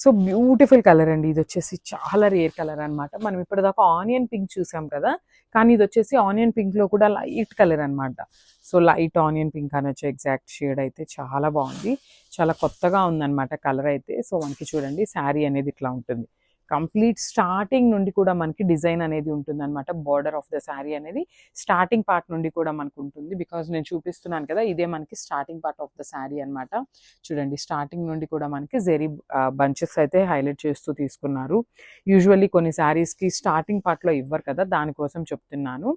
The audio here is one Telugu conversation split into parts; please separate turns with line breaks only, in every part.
సో బ్యూటిఫుల్ కలర్ అండి. ఇది వచ్చేసి చాలా రేర్ కలర్ అనమాట. మనం ఇప్పటిదాకా ఆనియన్ పింక్ చూసాం కదా, కానీ ఇది వచ్చేసి ఆనియన్ పింక్లో కూడా లైట్ కలర్ అనమాట. సో లైట్ ఆనియన్ పింక్ అనొచ్చు. ఎగ్జాక్ట్ షేడ్ అయితే చాలా బాగుంది, చాలా కొత్తగా ఉందన్నమాట కలర్ అయితే. సో మనకి చూడండి శారీ అనేది ఇట్లా ఉంటుంది. కంప్లీట్ స్టార్టింగ్ నుండి కూడా మనకి డిజైన్ అనేది ఉంటుంది అనమాట. బార్డర్ ఆఫ్ ద శారీ అనేది స్టార్టింగ్ పార్ట్ నుండి కూడా మనకు ఉంటుంది. బికాజ్ నేను చూపిస్తున్నాను కదా, ఇదే మనకి starting part of the sari అనమాట. చూడండి స్టార్టింగ్ నుండి కూడా మనకి జెరీ బంచెస్ అయితే హైలైట్ చేస్తూ తీసుకున్నారు. యూజువల్లీ కొన్ని శారీస్కి స్టార్టింగ్ పార్ట్లో ఇవ్వరు కదా, దానికోసం చెప్తున్నాను.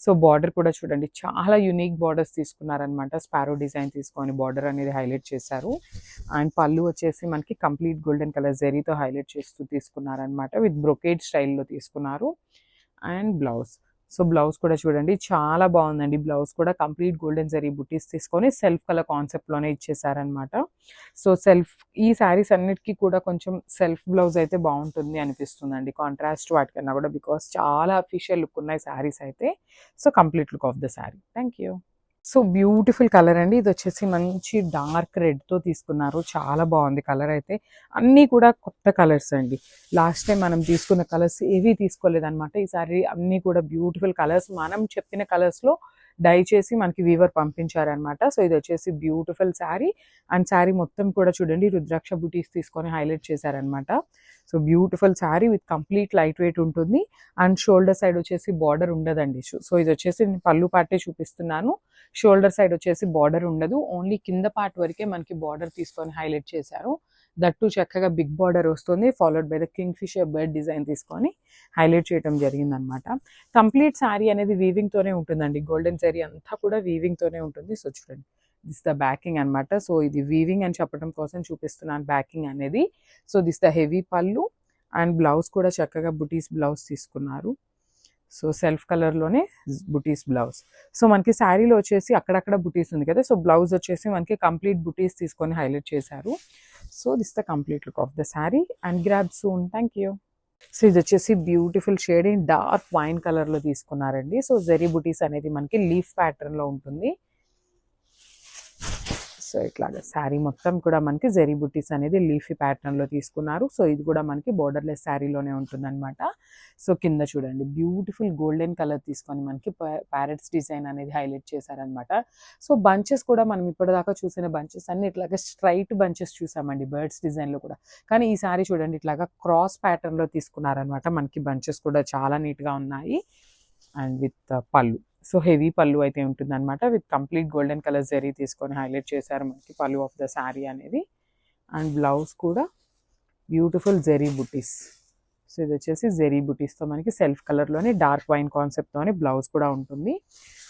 సో బార్డర్ కూడా చూడండి చాలా యునిక్ బార్డర్స్ తీసుకున్నారనమాట. స్పారో డిజైన్ తీసుకొని బార్డర్ అనేది హైలైట్ చేశారు. అండ్ పళ్ళు వచ్చేసి మనకి కంప్లీట్ గోల్డెన్ కలర్ జెరీతో హైలైట్ చేస్తూ తీసుకున్నారనమాట. విత్ బ్రొకేడ్ స్టైల్లో తీసుకున్నారు. అండ్ బ్లౌజ్, సో బ్లౌజ్ కూడా చూడండి చాలా బాగుందండి. బ్లౌజ్ కూడా కంప్లీట్ గోల్డెన్ జరీ బుటీస్ తీసుకొని సెల్ఫ్ కలర్ కాన్సెప్ట్లోనే ఇచ్చేసారనమాట. సో సెల్ఫ్ ఈ శారీస్ అన్నిటికీ కూడా కొంచెం సెల్ఫ్ బ్లౌజ్ అయితే బాగుంటుంది అనిపిస్తుందండి, కాంట్రాస్ట్ వాటికన్నా కూడా. బికాస్ చాలా అఫీషియల్ లుక్ ఉన్నాయి శారీస్ అయితే. So complete look of the sari. Thank you. So beautiful colour అండి. ఇది వచ్చేసి మంచి డార్క్ రెడ్తో తీసుకున్నారు. చాలా బాగుంది కలర్ అయితే. అన్నీ కూడా కొత్త కలర్స్ అండి. లాస్ట్ టైం మనం తీసుకున్న కలర్స్ ఏవి తీసుకోలేదన్నమాట. ఈసారి అన్నీ కూడా బ్యూటిఫుల్ కలర్స్. మనం చెప్పిన కలర్స్లో డై చేసి మనకి వీవర్ పంపించారనమాట. సో ఇది వచ్చేసి బ్యూటిఫుల్ శారీ. అండ్ శారీ మొత్తం కూడా చూడండి రుద్రాక్ష బుటీస్ తీసుకొని హైలైట్ చేశారనమాట. So beautiful sari with complete light weight ఉంటుంది. అండ్ షోల్డర్ సైడ్ వచ్చేసి బార్డర్ ఉండదండి. సో ఇది వచ్చేసి నేను పళ్ళు పార్టే చూపిస్తున్నాను. షోల్డర్ సైడ్ వచ్చేసి బార్డర్ ఉండదు. ఓన్లీ కింద పార్ట్ వరకే మనకి బార్డర్ తీసుకొని హైలైట్ చేశారు. దట్టు చక్కగా బిగ్ బార్డర్ వస్తుంది, followed by the kingfisher bird design తీసుకొని హైలైట్ చేయడం జరిగిందనమాట. కంప్లీట్ శారీ అనేది వీవింగ్తోనే ఉంటుందండి. గోల్డెన్ శారీ అంతా కూడా వీవింగ్తోనే ఉంటుంది. సో చూడండి, దిస్ ద బ్యాకింగ్ అనమాట. సో ఇది వీవింగ్ అని చెప్పడం కోసం చూపిస్తున్నాను బ్యాకింగ్ అనేది. సో దిస్ ద హెవీ పళ్ళు. అండ్ బ్లౌజ్ కూడా చక్కగా బుటీస్ బ్లౌజ్ తీసుకున్నారు. సో సెల్ఫ్ కలర్లోనే బుటీస్ బ్లౌజ్. సో మనకి శారీలో వచ్చేసి అక్కడక్కడ బుటీస్ ఉంది కదా, సో బ్లౌజ్ వచ్చేసి మనకి కంప్లీట్ బుటీస్ తీసుకొని హైలైట్ చేశారు. So this the complete look of the sari. And grab soon. Thank you. So ఇది వచ్చేసి beautiful shade in dark wine కలర్లో తీసుకున్నారండి. సో జెరీ బుటీస్ అనేది మనకి లీఫ్ ప్యాటర్న్లో ఉంటుంది. సో ఇట్లాగా శారీ మొత్తం కూడా మనకి జెరీ బుటీస్ అనేది లీఫీ ప్యాటర్న్లో తీసుకున్నారు. సో ఇది కూడా మనకి బోర్డర్లెస్ శారీలోనే ఉంటుందన్నమాట. సో కింద చూడండి బ్యూటిఫుల్ గోల్డెన్ కలర్ తీసుకొని మనకి ప్యారెట్స్ డిజైన్ అనేది హైలైట్ చేశారనమాట. సో బంచెస్ కూడా మనం ఇప్పటిదాకా చూసిన బంచెస్ అన్ని ఇట్లాగా స్ట్రైట్ బంచెస్ చూసామండి బర్డ్స్ డిజైన్లో కూడా. కానీ ఈ శారీ చూడండి ఇట్లాగా క్రాస్ ప్యాటర్న్లో తీసుకున్నారనమాట. మనకి బంచెస్ కూడా చాలా నీట్గా ఉన్నాయి. అండ్ విత్ పళ్ళు, సో హెవీ పళ్ళు అయితే ఉంటుంది అనమాట. With complete golden colour zari తీసుకొని హైలైట్ చేశారు మనకి పళ్ళు ఆఫ్ ద శారీ అనేది. అండ్ బ్లౌజ్ కూడా బ్యూటిఫుల్ జెరీ బుటీస్. సో ఇది వచ్చేసి జెరీ బుటీస్తో మనకి సెల్ఫ్ కలర్లోనే డార్క్ వైన్ కాన్సెప్ట్తోనే బ్లౌజ్ కూడా ఉంటుంది.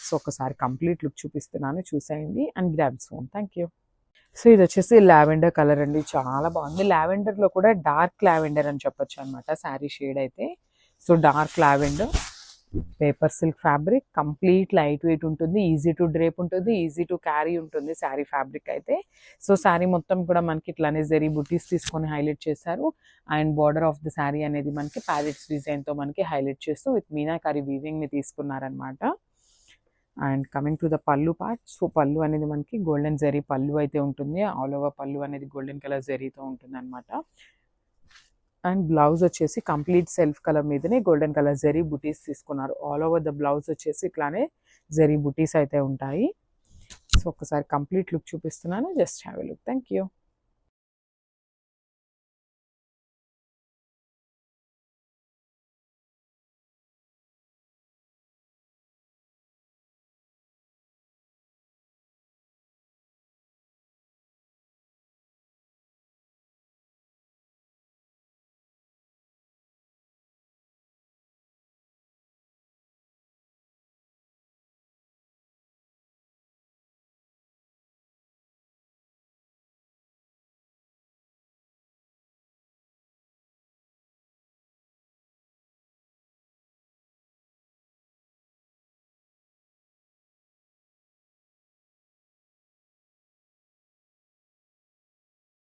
సో ఒకసారి కంప్లీట్ లుక్ చూపిస్తున్నాను, చూసేయండి. And grab son. Thank you. So ఇది వచ్చేసి లావెండర్ కలర్ అండి, చాలా బాగుంది. లావెండర్లో కూడా డార్క్ లావెండర్ అని చెప్పొచ్చు అనమాట శారీ షేడ్ అయితే. So dark lavender, paper silk fabric, complete light weight ఉంటుంది, ఈజీ టు డ్రేప్ ఉంటుంది, ఈజీ టు క్యారీ ఉంటుంది శారీ ఫ్యాబ్రిక్ అయితే. సో శారీ మొత్తం కూడా మనకి ఇట్లానే జెరీ బుటీస్ తీసుకొని హైలైట్ చేశారు. And border of the sari అనేది మనకి ప్యారెట్స్ డిజైన్తో మనకి హైలైట్ చేస్తూ విత్ మీనాకారి వీవింగ్ని తీసుకున్నారనమాట. And coming to the pallu part. So pallu అనేది మనకి గోల్డెన్ జెరీ పళ్ళు అయితే ఉంటుంది. ఆల్ ఓవర్ పళ్ళు అనేది గోల్డెన్ కలర్ జెరీతో ఉంటుంది అనమాట. అండ్ బ్లౌజ్ వచ్చేసి కంప్లీట్ సెల్ఫ్ కలర్ మీదనే గోల్డెన్ కలర్ జెరీ బుటీస్ తీసుకున్నారు. ఆల్ ఓవర్ ద బ్లౌజ్ వచ్చేసి ఇట్లానే జెరీ బుటీస్ అయితే ఉంటాయి. సో ఒకసారి కంప్లీట్ లుక్ చూపిస్తున్నాను, just have a look. Thank you.